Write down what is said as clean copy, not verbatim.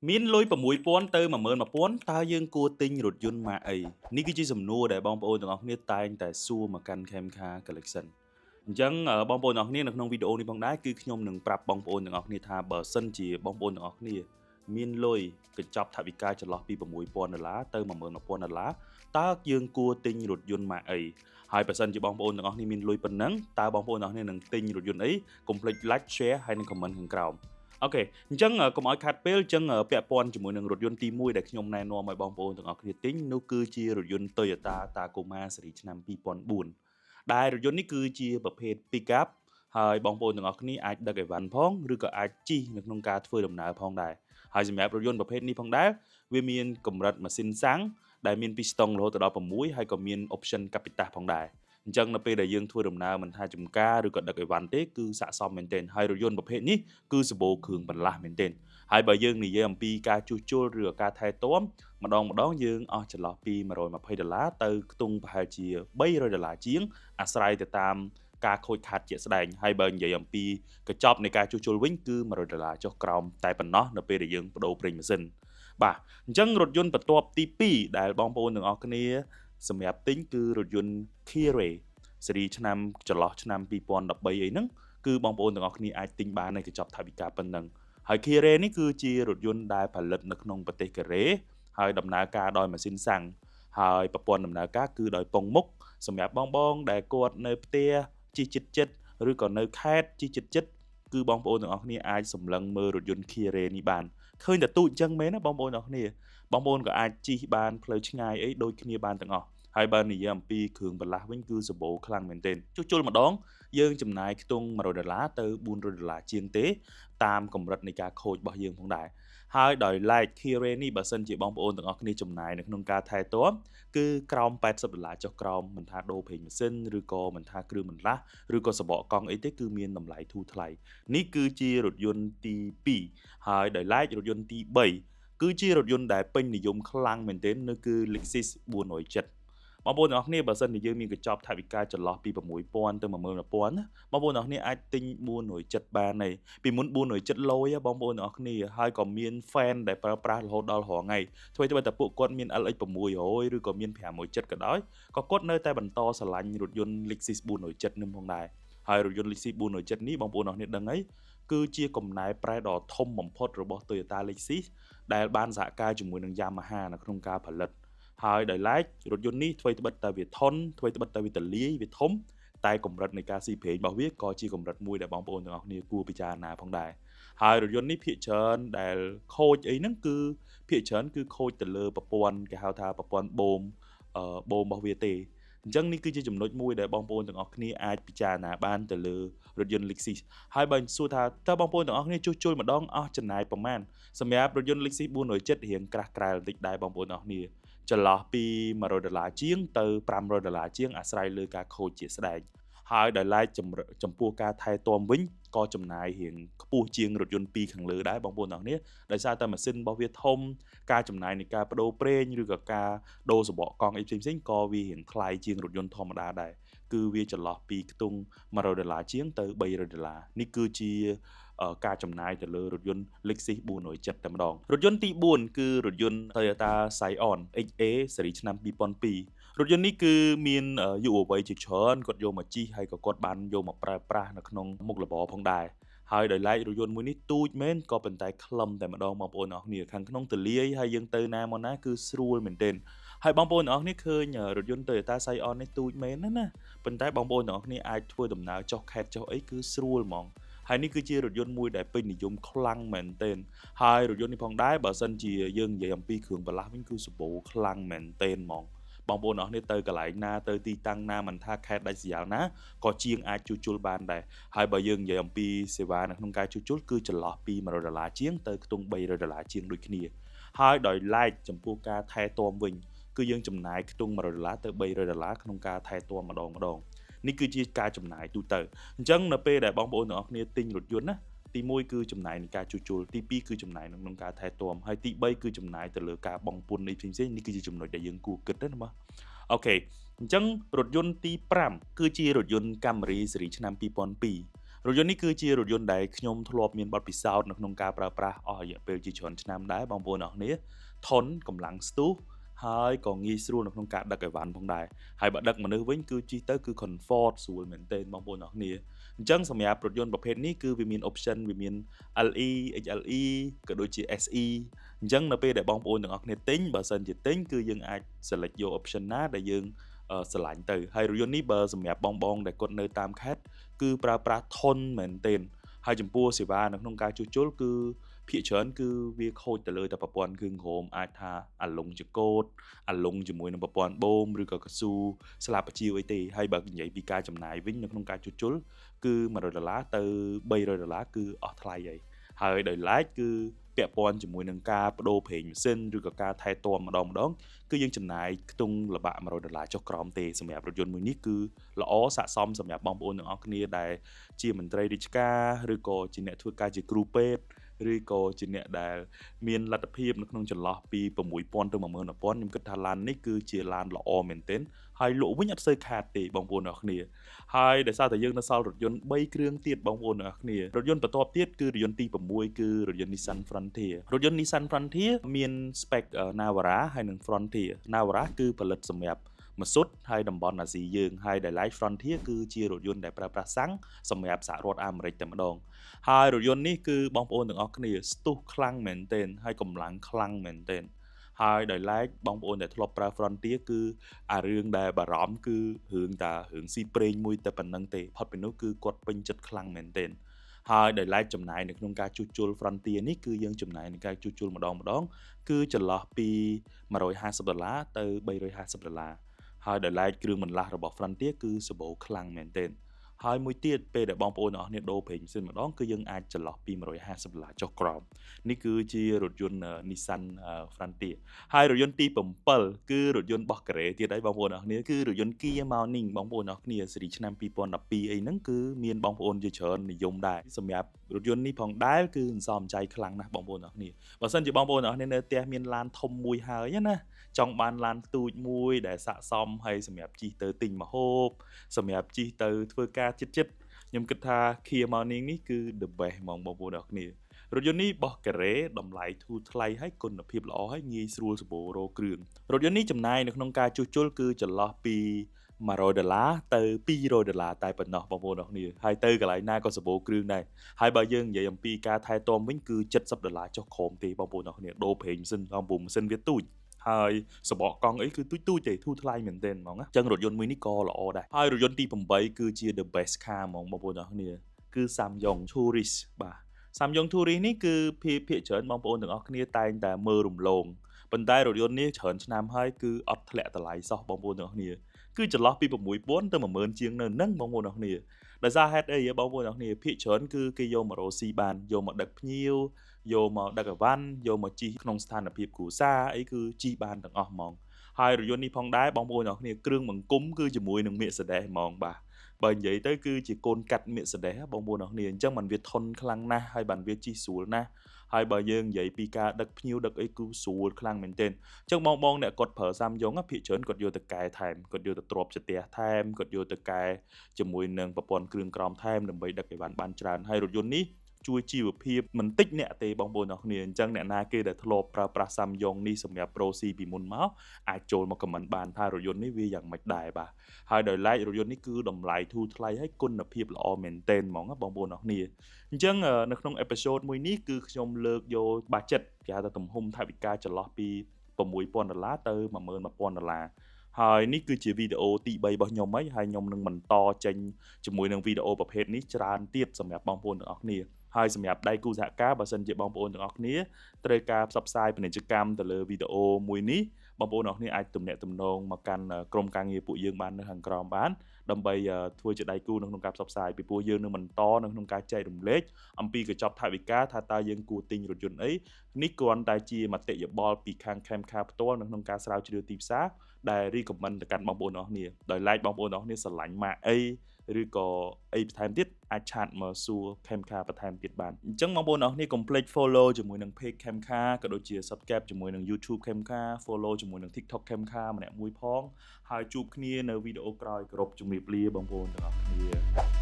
មានលុយ6,000ទៅ11,000តើយើងគួរទិញរថយន្តម៉ាកអីនេះគឺជាសំណួរដែលបងប្អូនទាំងអស់គ្នាតែងតែសួរមកកាន់ Camcar Collection អញ្ចឹងបងប្អូនទាំងអស់គ្នានៅក្នុងវីដេអូនេះផងដែរគឺខ្ញុំនឹងប្រាប់បងប្អូនទាំងអស់គ្នាថាបើសិនជាបងប្អូនទាំងអស់គ្នាមានលុយកញ្ចប់ថវិកាចន្លោះពី$6,000ទៅ$11,000តើយើងគួរទិញរថយន្តម៉ាកអីហើយបើសិនជាបងប្អូនទាំងអស់គ្នាមានលុយប៉ុណ្ណឹងតើបងប្អូនទាំងអស់គ្នានឹងទិញរថយន្តអីកុំភ្លេច like share ហើយនិង comment ខាងក្រោមអូខេអញ្ចឹងកុំឲ្យខាត់ពេលអញ្ចឹងពាក់ព័ន្ធជាមួយនឹងរថយន្តទី1ដែលខ្ញុំណែនាំឲ្យបងប្អូនទាំងអស់គ្នាទិញនោះគឺជារថយន្ត Toyota Tacoma ស៊េរីឆ្នាំ2004ដែលរថយន្តនេះគឺជាប្រភេទ Pickup ហើយបងប្អូនទាំងអស់គ្នាអាចដឹកអីវ៉ាន់ផងឬក៏អាចជិះនៅក្នុងការធ្វើដំណើរផងដែរហើយសម្រាប់រថយន្តប្រភេទនេះផងដែរវាមានកម្រិតម៉ាស៊ីនសាំងដែលមានពីស្ទង់រហូតដល់6ហើយក៏មាន option កាពីតាសផងដែរអញ្ចឹងនៅពេលដែលយើងធ្វើដំណើរមិនថាចំការឬក៏ដឹកអីវ៉ាន់ទេគឺស័ក្តិសមមែនទែនហើយរថយន្តប្រភេទនេះគឺសម្បូរគ្រឿងបន្លាស់មែនទែនហើយបើយើងនិយាយអំពីការជួសជុលឬក៏ការថែទាំម្ដងយើងអស់ចន្លោះពី$120ទៅខ្ទង់ប្រហែលជា$300ជាងអាស្រ័យទៅតាមការខូចខាតជាក់ស្ដែងហើយបើនិយាយអំពីកញ្ចប់នៃការជួសជុលវិញគឺ$100ចុះក្រោមតែប៉ុណ្ណោះនៅពេលដែលយើងបដូរប្រេងម៉ាស៊ីនបាទអញ្ចឹងរថយន្តបន្ទាប់ទី2ដែលបងប្អូនទាំងអស់គ្នាសម្រាប់ទិញគឺរថយន្ត Kia Ray ស៊េរីឆ្នាំចន្លោះឆ្នាំ2013អីហ្នឹងគឺបងប្អូនទាំងអស់គ្នាអាចទិញបាននៅកញ្ចប់ថវិកាប៉ុណ្ណឹងហើយ Kia Ray នេះគឺជារថយន្តដែលផលិតនៅក្នុងប្រទេសកូរ៉េហើយដំណើរការដោយម៉ាស៊ីនសាំងហើយប្រព័ន្ធដំណើរការគឺដោយពងមុខសម្រាប់បងដែលគាត់នៅផ្ទះជិះចិត្តឬក៏នៅខេត្តជិះចិត្តគឺបងប្អូនទាំងអស់គ្នាអាចសម្លឹងមើលរថយន្ត Kia Ray នេះបានឃើញតែទូចអញ្ចឹងមែនណាបងប្អូនទាំងអស់គ្នាបងប្អូនក៏អាចជិះបានផ្លូវឆ្ងាយអីដូចគ្នាបានទាំងអស់ហើយបើនិយាយអំពីគ្រឿងបន្លាស់វិញគឺសម្បូរខ្លាំងមែនទែនជួសជុលម្ដងយើងចំណាយខ្ទង់$100ទៅ$400ជាងទេតាមកម្រិតនៃការខូចរបស់យើងផងដែរហើយដោយឡែក Kia Ray នេះបើសិនជាបងប្អូនទាំងអស់គ្នាចំណាយនៅក្នុងការថែទាំគឺក្រោម$80ចុះក្រោមមិនថាដូរប្រេងម៉ាស៊ីនឬក៏មិនថាគ្រឿងបន្លាស់ឬក៏សបកកង់អីទេគឺមានតម្លៃធូរថ្លៃនេះគឺជារថយន្តទី2ហើយដោយឡែករថយន្តទី3គឺជារថយន្តដែលពេញនិយមខ្លាំងមែនទែននោះគឺ Lexus 407បងប្អូនទាំងអស់គ្នាបើសិនជាយើងមានកញ្ចប់ថវិកាចន្លោះពី$6,000ទៅ$11,000ណាបងប្អូនទាំងអស់គ្នាអាចទិញ407បានហើយពីមុន407លុយបងប្អូនទាំងអស់គ្នាហើយក៏មាន fan ដែលប្រើប្រាស់រហូតដល់រាល់ថ្ងៃធ្វើឲ្យតែពួកគាត់មាន LX 600ឬក៏មាន517ក៏ដោយក៏គាត់នៅតែបន្តស្រឡាញ់រថយន្ត Lexus 407នឹងផងដែរហើយរថយន្ត Lexus 407នេះបងប្អូនទាំងអស់គ្នាដឹងហើយគឺជាកំណែប្រែដ៏ធំបំផុតរបស់ Toyota Lexus ដែលបានសហការជាមួយនឹង Yamaha នៅក្នុងការផលិតហើយដោយឡែករថយន្តនេះថ្មីត្បិតតែវាធន់ថ្មីត្បិតតែវាទលាយវាធំតែកម្រិតនៃការស៊ីប្រេងរបស់វាក៏ជាកម្រិតមួយដែលបងប្អូនទាំងអស់គ្នាគួរពិចារណាផងដែរហើយរថយន្តនេះភាគច្រើនដែលខូចអីហ្នឹងគឺភាគច្រើនគឺខូចទៅលើប្រព័ន្ធគេហៅថាប្រព័ន្ធបូមរបស់វាទេអញ្ចឹងនេះគឺជាចំណុចមួយដែលបងប្អូនទាំងអស់គ្នាអាចពិចារណាបានទៅលើរថយន្ត Lexus ហើយបើសួរថាតើបងប្អូនទាំងអស់គ្នាជួសជុលម្ដងអស់ចំណាយប្រមាណសម្រាប់រថយន្ត Lexus 407រៀងក្រាស់ក្រែលបន្តិចដែរបងប្អូនទាំងអស់គ្នាចន្លោះពី$100ជាងទៅ$500ជាងអាស្រ័យលើការខូចជាក់ស្ដែងហើយដោយឡែកចំពោះការថែទាំវិញក៏ចំណាយរៀងខ្ពស់ជាងរថយន្ត2ខាងលើដែរបងប្អូនទាំងអស់គ្នាដោយសារតែម៉ាស៊ីនរបស់វាធំការចំណាយនៃការបដូរប្រេងឬក៏ការដូរសបកកង់អីផ្សេងៗក៏វារៀងថ្លៃជាងរថយន្តធម្មតាដែរគឺវាចន្លោះពីខ្ទង់$100ជាងទៅ$300នេះគឺជាការចំណាយទៅលើរថយន្ត Lexus 407តែម្ដងរថយន្តទី4គឺរថយន្ត Toyota Scion XA ស៊េរីឆ្នាំ2002រថយន្តនេះគឺមានយុវវ័យជាច្រើនគាត់យកមកជិះហើយក៏គាត់បានយកមកប្រើប្រាស់នៅក្នុងមុខរបរផងដែរហើយដោយឡែករថយន្តមួយនេះទូចមែនក៏ប៉ុន្តែខ្លឹមតែម្ដងបងប្អូនអរគ្នាខាងក្នុងទលាយហើយយើងទៅណាមកណាគឺស្រួលមែនទែនហើយបងប្អូនទាំងអស់គ្នាឃើញរថយន្ត Toyota Scion នេះទូចមែនណាប៉ុន្តែបងប្អូនទាំងអស់គ្នាអាចធ្វើដំណើរចុះខេត្តចុះអីគឺស្រួលហ្មងហើយនេះគឺជារថយន្តមួយដែលពេញនិយមខ្លាំងមែនទែនហើយរថយន្តនេះផងដែរបើសិនជាយើងនិយាយអំពីគ្រឿងបន្លាស់វិញគឺសម្បូរខ្លាំងមែនទែនហ្មងបងប្អូនអរគ្នាទៅកន្លែងណាទៅទីតាំងណាមិនថាខេត្តដាច់ស្រយាលណាក៏ជាងអាចជួសជុលបានដែរហើយបើយើងនិយាយអំពីសេវានៅក្នុងការជួសជុលគឺចន្លោះពី$100ជាងទៅខ្ទង់$300ជាងដូចគ្នាហើយដោយឡែកចំពោះការថែទាំវិញគឺយើងចំណាយខ្ទង់$100ទៅ$300ក្នុងការថែទាំម្ដងនេះគឺជាការចំណាយទូទៅអញ្ចឹងនៅពេលដែលបងប្អូនទាំងអស់គ្នាទិញរថយន្តណាទី1គឺចំណាយនឹងការជួសជុលទី2គឺចំណាយក្នុងការថែទាំហើយទី3គឺចំណាយទៅលើការបង់ពន្ធនេះផ្សេងៗនេះគឺជាចំណុចដែលយើងគួរគិតណាបាទអូខេអញ្ចឹងរថយន្តទី5គឺជារថយន្ត Camry ស៊េរីឆ្នាំ2002 រថយន្តនេះគឺជារថយន្តដែលខ្ញុំធ្លាប់មានបទពិសោធន៍នៅក្នុងការប្រើប្រាស់អស់រយៈពេលជាច្រើនឆ្នាំដែរបងប្អូនអរគ្នាធន់កម្លាំងស្ទុះហើយក៏ងាយស្រួលនៅក្នុងការដឹកអីវ៉ាន់ផងដែរហើយបើដឹកមនុស្សវិញគឺជិះទៅគឺ comfort ស្រួលមែនទែនបងប្អូនអរគ្នាអញ្ចឹងសម្រាប់រថយន្តប្រភេទនេះគឺវាមាន option វាមាន LE XLE ក៏ដូចជា SE អញ្ចឹងនៅពេលដែលបងប្អូនទាំងអស់គ្នាទិញបើសិនជាទិញគឺយើងអាច select យក option ណាដែលយើងស្រឡាញ់ទៅហើយរថយន្តនេះបើសម្រាប់បងដែលគាត់នៅតាមខេត្តគឺប្រើប្រាស់ធន់មែនទែនហើយចំពោះសេវានៅក្នុងការជួសជុលគឺភាគច្រើនគឺវាខូចទៅលើតែប្រព័ន្ធគ្រឿងក្រោមអាចថាអាលុងចកោតអាលុងជាមួយនឹងប្រព័ន្ធបូមឬក៏កស៊ូស្លាបបញ្ជាអីទេហើយបើនិយាយពីការចំណាយវិញនៅក្នុងការជួសជុលគឺ$100ទៅ$300គឺអស់ថ្លៃហើយដោយឡែកគឺពាក់ព័ន្ធជាមួយនឹងការបដូរប្រេងម៉ាស៊ីនឬក៏ការថែទាំម្ដងគឺយើងចំណាយខ្ទង់ល្បាក់$100ចុះក្រោមទេសម្រាប់រថយន្តមួយនេះគឺល្អស័ក្តិសមសម្រាប់បងប្អូនទាំងអស់គ្នាដែលជាមន្ត្រីរាជការឬក៏ជាអ្នកធ្វើការជាគ្រូពេទ្យឬក៏ជាអ្នកដែលមានលទ្ធភាពនៅក្នុងចន្លោះពី$6000ទៅ$11000ខ្ញុំគិតថាឡាននេះគឺជាឡានល្អមែនទែនហើយលក់វិញអត់សូវខាតទេបងប្អូនទាំងអស់គ្នាហើយដោយសារតែយើងនៅសល់រថយន្ត3គ្រឿងទៀតបងប្អូនទាំងអស់គ្នារថយន្តបន្ទាប់ទៀតគឺរថយន្តទី6គឺរថយន្ត Nissan Frontier រថយន្ត Nissan Frontier មាន spec Navara ហើយនិង Frontier Navara គឺផលិតសម្រាប់មកសុទ្ធហើយតំបន់អាស៊ីយើងហើយដែល Light Frontier គឺជារថយន្តដែលប្រើប្រាស់សាំងសម្រាប់សហរដ្ឋអាមេរិកតែម្ដងហើយរថយន្តនេះគឺបងប្អូនទាំងអស់គ្នាស្ទុះខ្លាំងមែនទែនហើយកម្លាំងខ្លាំងមែនទែនហើយដោយឡែកបងប្អូនដែលធ្លាប់ប្រើ Frontier គឺអារឿងដែលបារម្ភគឺរឿងស៊ីប្រេងមួយតែប៉ុណ្្នឹងទេផុតពីនោះគឺគាត់ពេញចិត្តខ្លាំងមែនទែនហើយដោយឡែកចំណាយនៅក្នុងការជួសជុល Frontier នេះគឺយើងចំណាយในការជួសជុលម្ដងគឺចន្លោះពី$150ទៅ$350ហើយដោយឡែកគ្រឿងបន្លាស់របស់ Frontier គឺសម្បូរខ្លាំងមែនទែនហើយមួយទៀតពេលដែលបងប្អូនទាំងអស់គ្នាដូរប្រេងម៉ាស៊ីនម្ដងគឺយើងអាចចន្លោះពី$150ចុះក្រោមនេះគឺជារថយន្ត Nissan Frontier ហើយរថយន្តទី7គឺរថយន្តបោះការ៉េទៀតហើយបងប្អូនទាំងអស់គ្នាគឺរថយន្ត Kia Morning បងប្អូនទាំងអស់គ្នាស៊េរីឆ្នាំ2012អីហ្នឹងគឺមានបងប្អូនជាច្រើននិយមដែរសម្រាប់រថយន្តនេះផងដែរគឺសន្សំចៃខ្លាំងណាស់បងប្អូនទាំងអស់គ្នាបើសិនជាបងប្អូនទាំងអស់គ្នានៅផ្ទះមានឡានធំមួយហើយណាចង់បានឡានទូចមួយដែលស័ក្តិសមហើយសម្រាប់ជិះទៅទិញម្ហូបសម្រាប់ជិះទៅធ្វើការចិត្តខ្ញុំគិតថា Kia Morning នេះគឺ the best ហ្មងបងប្អូនទាំងអស់គ្នារថយន្តនេះបោះការ៉េតម្លៃធូរថ្លៃហើយគុណភាពល្អហើយងាយស្រួលសម្បូររោគ្រឿងរថយន្តនេះចំណាយនៅក្នុងការជួសជុលគឺចន្លោះពី$100ទៅ$200តែប៉ុណ្ណោះបងប្អូនទាំងអស់គ្នាហើយទៅកន្លែងណាក៏សម្បូរគ្រឿងដែរហើយបើយើងនិយាយអំពីការថែទាំវិញគឺ$70ចុះក្រោមទេបងប្អូនទាំងអស់គ្នាដូរប្រេងម៉ាស៊ីនដល់ពុំម៉ាស៊ីនវាទូចហើយសបកកង់អីគឺទូចទេធូរថ្លៃមែនទែនហ្មងណាអញ្ចឹងរថយន្តមួយនេះក៏ល្អដែរហើយរថយន្តទី8គឺជា the best car ហ្មងបងប្អូនទាំងអស់គ្នាគឺ Samyong Tourist បាទ Samyong Tourist នេះគឺភាគច្រើនបងប្អូនទាំងអស់គ្នាតែងតែមើលរំលងប៉ុន្តែរថយន្តនេះច្រើនឆ្នាំហើយគឺអត់ធ្លាក់តម្លៃសោះបងប្អូនទាំងអស់គ្នាគឺចន្លោះពី$6000ទៅ$10000ជាងនៅហ្នឹងបងប្អូនទាំងអស់គ្នាដោយសារហេតុអីបងប្អូនទាំងអស់គ្នាភាគច្រើនគឺគេយកមករកស៊ីបានយកមកដឹកភ្ញៀវយកមកដឹកអីវ៉ាន់យកមកជិះក្នុងស្ថានភាពគ្រួសារអីគឺជិះបានទាំងអស់ហ្មងហើយរថយន្តនេះផងដែរបងប្អូនទាំងអស់គ្នាគ្រឿងបង្គុំគឺជាមួយនឹង Mercedes ហ្មងបាទបើនិយាយទៅគឺជាកូនកាត់ Mercedes បងប្អូនទាំងអស់គ្នាអញ្ចឹងมันវាធន់ខ្លាំងណាស់ហើយបានវាជិះស្រួលណាស់ហើយបើយើងនិយាយពីការដឹកភ្ញៀវដឹកអីគឺស្រួលខ្លាំងមែនទែនអញ្ចឹងបងអ្នកគាត់ប្រើ Samyong ភាគច្រើនគាត់យកទៅកែថែមគាត់យកទៅទ្រាប់ចន្ទះថែមគាត់យកទៅកែជាមួយនឹងប្រព័ន្ធគ្រឿងក្រោមថែមដើម្បីដឹកអីវ៉ាន់បានច្រើនហើយរថយន្តនេះជួយជីវភាពមិនតិចអ្នកទេបងប្អូនទាំងគ្នាអញ្ចឹងអ្នកណាគេដែលធ្លាប់ប្រើប្រាស់ Samyong នេះសម្រាប់ Pro C ពីមុនមកអាចចូលមក comment បានថារថយន្តនេះវាយ៉ាងម៉េចដែរបាទហើយដោយឡែករថយន្តនេះគឺតម្លៃធូរថ្លៃហើយគុណភាពល្អមែនទែនហ្មងបងប្អូនទាំងគ្នាអញ្ចឹងនៅក្នុងអេពីសូតមួយនេះគឺខ្ញុំលើកយក budget គេហៅថាទំហំថវិកាចន្លោះពី$6000ទៅ$11000ហើយនេះគឺជាវីដេអូទី3របស់ខ្ញុំហើយខ្ញុំនឹងបន្តចេញជាមួយនឹងវីដេអូប្រភេទនេះច្រើនទៀតសម្រាប់បងប្អូនទាំងអស់គ្នាហើយសម្រាប់ដៃគូសហការបើសិនជាបងប្អូនទាំងអស់គ្នាត្រូវការផ្សព្វផ្សាយពាណិជ្ជកម្មទៅលើវីដេអូមួយនេះបងប្អូនទាំងអស់គ្នាអាចទំនាក់ទំនងមកកាន់ក្រុមការងារពួកយើងបាននៅខាងក្រោមបានដើម្បីធ្វើជាដៃគូនៅក្នុងការផ្សព្វផ្សាយពីព្រោះយើងនឹងបន្តនៅក្នុងការចែករំលែកអំពីកញ្ចប់ថវិកាថាតើយើងគួរទិញរថយន្តអីនេះគ្រាន់តែជាមតិយោបល់ពីខាង Camcar ផ្ទាល់នៅក្នុងការស្រាវជ្រាវទីផ្សារដែល recommend ទៅកាន់បងប្អូនទាំងអស់គ្នាដោយឡែកបងប្អូនទាំងអស់គ្នាស្រឡាញ់ម៉ាកអីឬក៏អីបន្ថែមទៀតអាចឆាតមកសួរ Camcar បន្ថែមទៀតបានអញ្ចឹងបងប្អូនទាំងអស់គ្នាកុំភ្លេច follow ជាមួយនឹង page Camcar ក៏ដូចជា subscribe ជាមួយនឹង YouTube Camcar follow ជាមួយនឹង TikTok Camcar ម្នាក់មួយផងហើយជួបគ្នានៅវីដេអូក្រោយគោរពជំរាបលាបងប្អូនទាំងអស់គ្នា